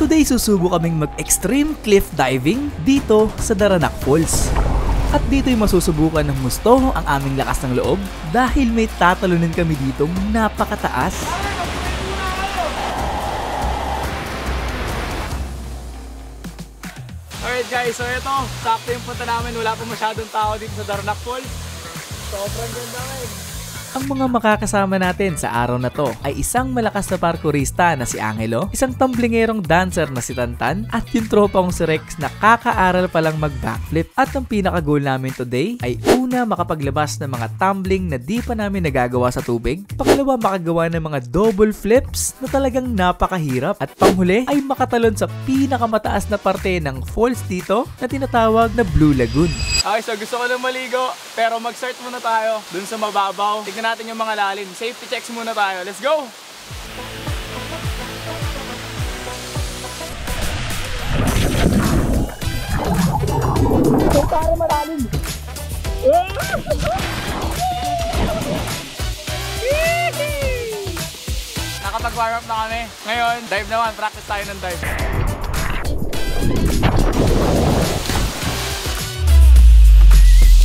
Today susubo kaming mag-extreme cliff diving dito sa Daranac Falls. At dito'y masusubukan ng gusto ang aming lakas ng loob dahil may tatalunin kami ditong napakataas. Alright guys, so ito, sakto yung punta namin. Wala pa masyadong tao dito sa Daranac Falls. Sobrang ganda ngayon. Ang mga makakasama natin sa araw na to ay isang malakas na parkourista na si Angelo, isang tumblingerong dancer na si Tantan, at yung tropa kong si Rex na kakaaral palang mag-backflip. At ang pinaka-goal namin today ay una, makapaglabas ng mga tumbling na di pa namin nagagawa sa tubig. Pangalawa, makagawa ng mga double flips na talagang napakahirap. At panghuli ay makatalon sa pinakamataas na parte ng falls dito na tinatawag na Blue Lagoon. Okay, so gusto ko lang maligo, pero mag-start muna tayo dun sa mababaw. Tignan natin yung mga lalim. Safety checks muna tayo. Let's go! Para malalim! Nakapag-warm up na kami. Ngayon, dive naman. Practice tayo ng dive.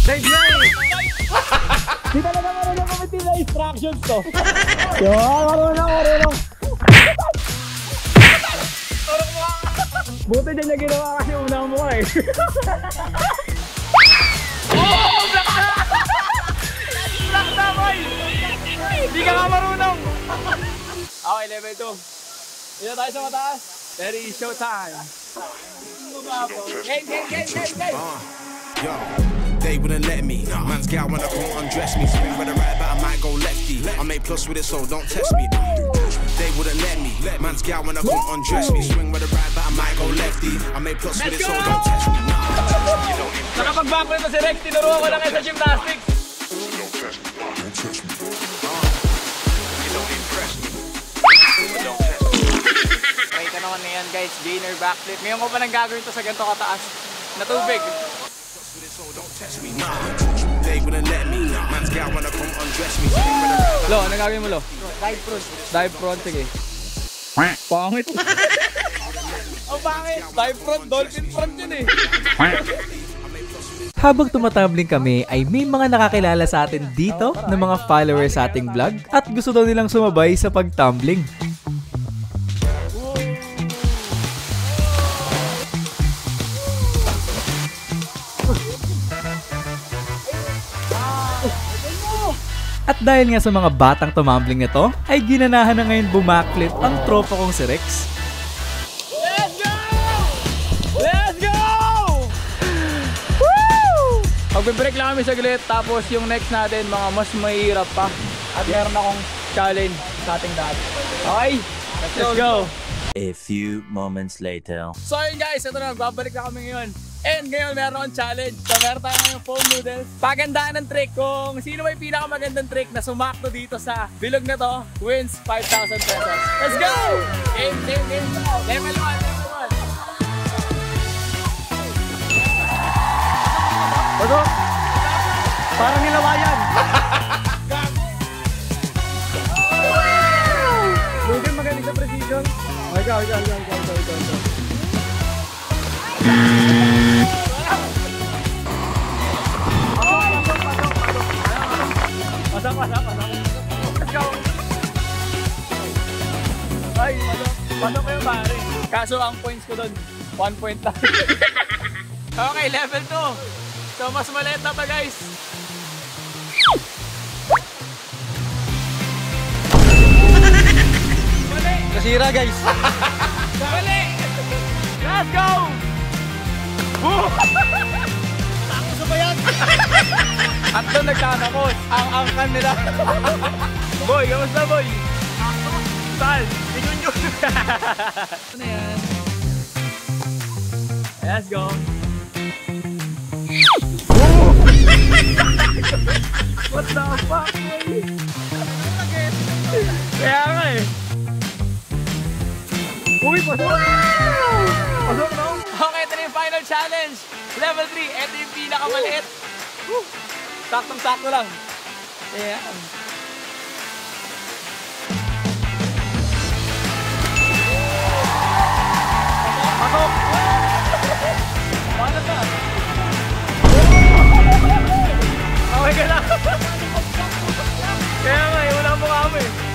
Dive na eh! Di talaga marunong kumitin na instructions to. Marunong. Buti din na ginawa kasi unang mo eh. Oh! Black na! Black na boy! Di ka nga marunong! Okay, level 2. Dito tayo sa mataas. Ready, showtime! Game! Yo, they wouldn't let me. Man's gal wanna come undress me. Swing with the right, but I might go lefty. I made plus with it, so don't test me. They wouldn't let me. Man's gal wanna come undress me. Swing with the right, but I might go lefty. I made plus with it, so don't test me. Nakapag-backflip na si Rex, tinuruan ko lang sa gymnastics. May tanong na yan guys, gainer backflip. Ngayon ko pa nang gagawin ito sa ganito kataas na tubig. They wouldn't let me. Man's gal wanna come undress me. Lo, anong gagawin mo, Lo? Dive front. Dive front, sige. Pangit. Ang pangit. Dive front, dolphin front yun eh. Habang tumatambling kami ay may mga nakakilala sa atin dito ng mga followers sa ating vlog at gusto daw nilang sumabay sa pagtumbling. At dahil nga sa mga batang tumambling na to, ay ginanahan na ngayon bumakflip ang tropa kong si Rex. Let's go! Let's go! Woo! Magbe-break lang kami saglit, tapos yung next natin, mga mas mahirap pa. At meron akong challenge sa ating lahat. Okay? Let's go! A few moments later. So yun guys, ito na, babalik na kami ngayon. And ngayon meron akong challenge. So meron tayo ngayong foam noodles. Pagandaan ng trick, kung sino may pinakamagandang trick na sumakto dito sa bilog na to, wins 5,000 pesos. Let's go! Game. Level 1. Bago! Parang nilawayan! Logan, magaling sa precision. Ikaw. Pasok. Let's go. Ay, pasok ko yung pare. Kaso ang points ko doon, 1 point lang. Okay, level 2. So mas maliit na pa guys. Nasira guys! Mali! Let's go! Takos ba yan? At doon nagtatakot ang angkan nila. Boy, kamusta boy? Sal, yun. Ano yan? Let's go. What the fuck, boy? Kaya nga eh. Uy, pasok! Pasok, no? Okay, ito na yung final challenge. Level 3, ito yung pinakamaliit. Saktong-sakto lang. Ayan.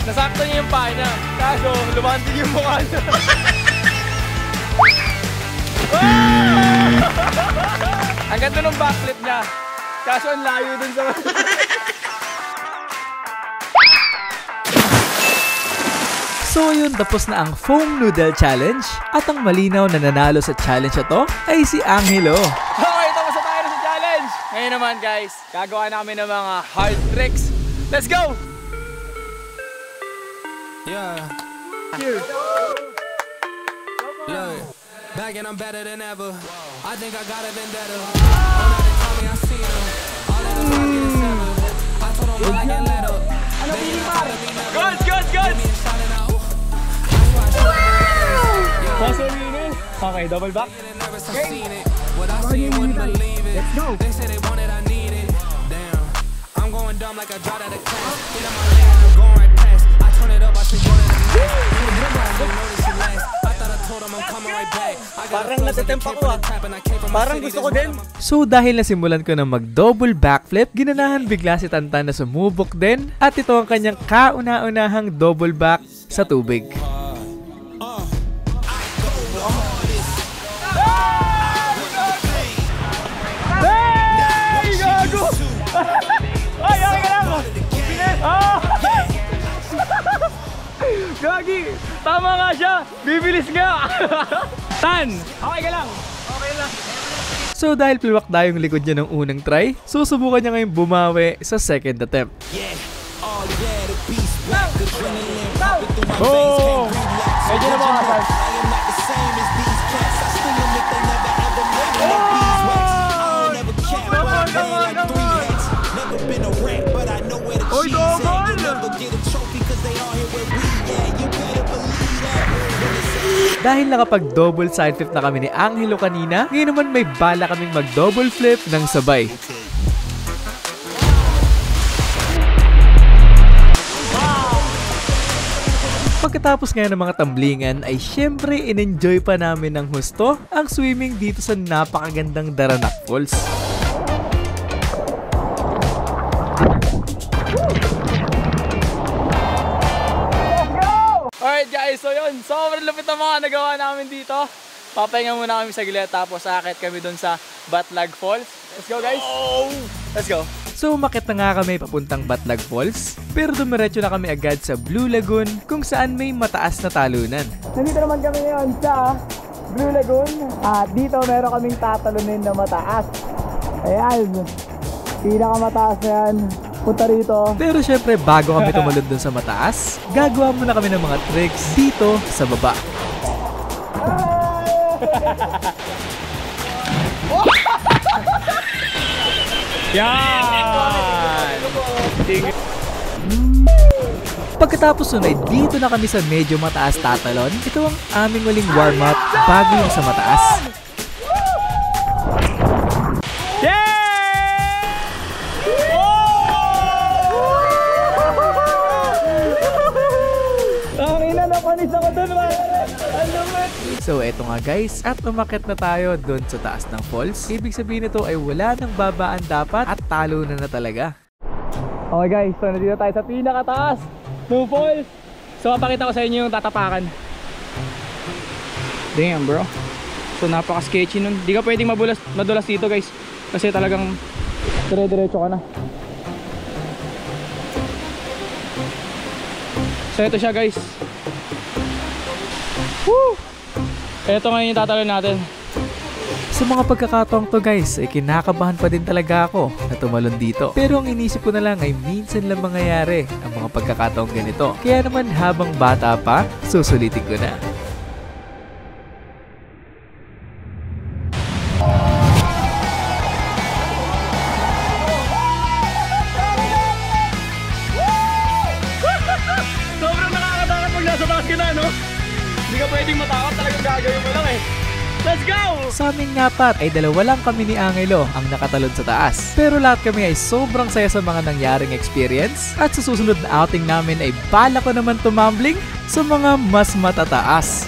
nasakto niya yung paa niya. Kaso, lumanting yung mukha niya. Ang ganda ng backflip niya. Kaso, ang layo dun sa... So yun, tapos na ang foam noodle challenge at ang malinaw na nanalo sa challenge na to ay si Angelo. Okay, tapos na tayo sa challenge. Ngayon naman guys, gagawa namin ng mga hard tricks. Let's go! Yeah. Cheers! Look, back and I'm better than ever. I think I got it vendetta. All night they told me I see them. All of them trying to get severed. I told them I can let up. Good, good, good! Okay, double back. What I see wouldn't believe it. They say they want it, I need it. Damn, I'm going dumb like I dropped out of class. Get on my lane, I'm going right past. I turn it up, I should go to the next. I thought I told them I'm coming right back. Parang natatempa ko ah. Parang gusto ko din. So dahil nasimulan ko na mag-double backflip, ginanahan bigla si Tantan na sumubok din at ito ang kanyang kauna-unahang double back sa tubig. Hey! Gago! Ay, okay ka lang! Gagi! Tama nga siya! Bibilis nga! Tan! Okay ka lang! Okay lang! So dahil pilwak na yung likod niya ng unang try, susubukan niya ngayon bumawi sa second attempt. Oh! Medyo na makasal. Oy, double! Dahil nakapag-double side flip na kami ni Angelo kanina, ngayon naman may bala kaming mag-double flip ng sabay. Pagkatapos ngayon ng mga tamblingan ay syempre in-enjoy pa namin ng husto ang swimming dito sa napakagandang Daranac Falls. Alright guys, so yun, sobrang lupit na mga nagawa namin dito. Papahinga muna kami saglit tapos akit kami dun sa Batlag Falls. Let's go guys! Let's go! So umakit na nga kami papuntang Batlag Falls, pero dumiretso na kami agad sa Blue Lagoon kung saan may mataas na talunan. Nandito naman kami ngayon sa Blue Lagoon at dito meron kaming tatalunin na mataas. Ayan, pinakamataas na yan. Punta rito. Pero syempre bago kami tumalon dun sa mataas, gagawa muna kami ng mga tricks dito sa baba. Yan! Pagkatapos nun ay dito na kami sa medyo mataas tatalon. Ito ang aming huling warm-up bago yung sa mataas. So eto nga guys, at umakyat na tayo doon sa taas ng falls. Ibig sabihin nito ay wala nang babaan dapat at talo na talaga. Okay guys, so nandito tayo sa pinakataas ng falls. So papakita ko sa inyo yung tatapakan. Damn bro. So napaka-sketchy nun. Di ka pwedeng madulas dito guys. Kasi talagang dire-diretso ka na. So ito siya guys. Woo! Ito ngayon yung tatalon natin. Sa mga pagkakataong to guys, ay kinakabahan pa din talaga ako na tumalon dito. Pero ang inisip ko na lang ay minsan lang mangyayari ang mga pagkakataong ganito. Kaya naman habang bata pa, susulitin ko na. Sobrang nakakatakot pag nasa taas ka na, no? Hindi ka pwedeng matakot, talagang gagawin mo lang eh. Let's go! Sa amin nga pat ay dalawa lang kami ni Angelo ang nakatalon sa taas. Pero lahat kami ay sobrang saya sa mga nangyaring experience. At sa susunod na outing namin ay bala ko naman tumambling sa mga mas matataas.